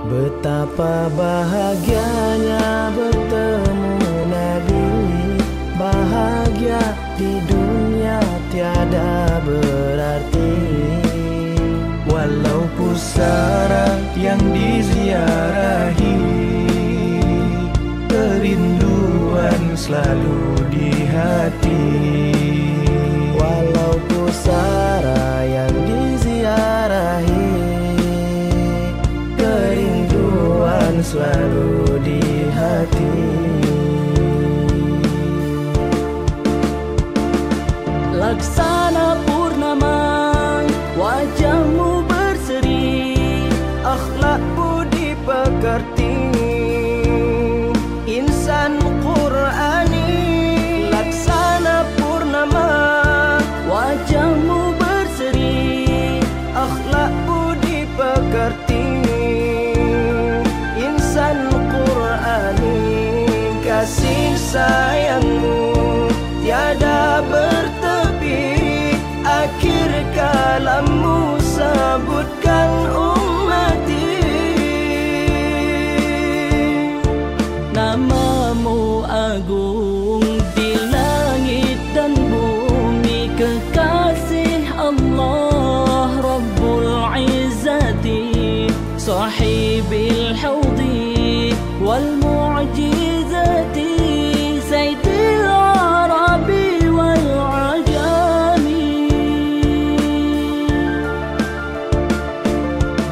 Betapa bahagianya bertemu Nabi. Bahagia di dunia tiada berarti, walau pusara yang diziarahi, kerinduan selalu di hati. Walau pusara yang diziarahi, kerinduan selalu di hati. Laksana purnama, wajahmu berseri, Akhlak budi pekerti, insan Qur'ani. Laksana purnama, wajahmu berseri, akhlak budi pekerti, insan Qur'ani. Kasih sayangmu tiada bertepi, akhir kalammu sebutkan ummati. namamu agung di langit dan bumi, kekasih Allah Rabbul Izzati, sahibil hawdi wal mu'jizati, sayyidil arabi wal ajami.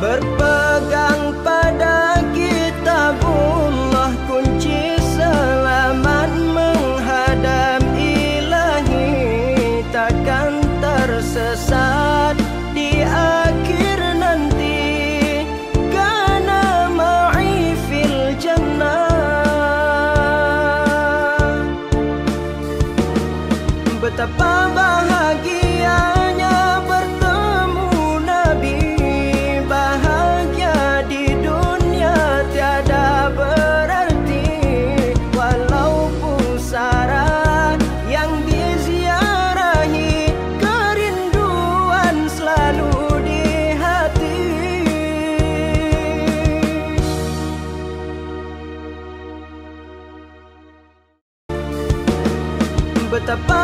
Berpegang pada kitabullah, kunci selamat menghadap ilahi. Takkan tersesat di akhir nanti, kana ma'i fil jannah. Betapa bahagianya bertemu Nabi. Bahagia di dunia tiada berarti, walau pusara yang diziarahi, kerinduan selalu di hati. Betapa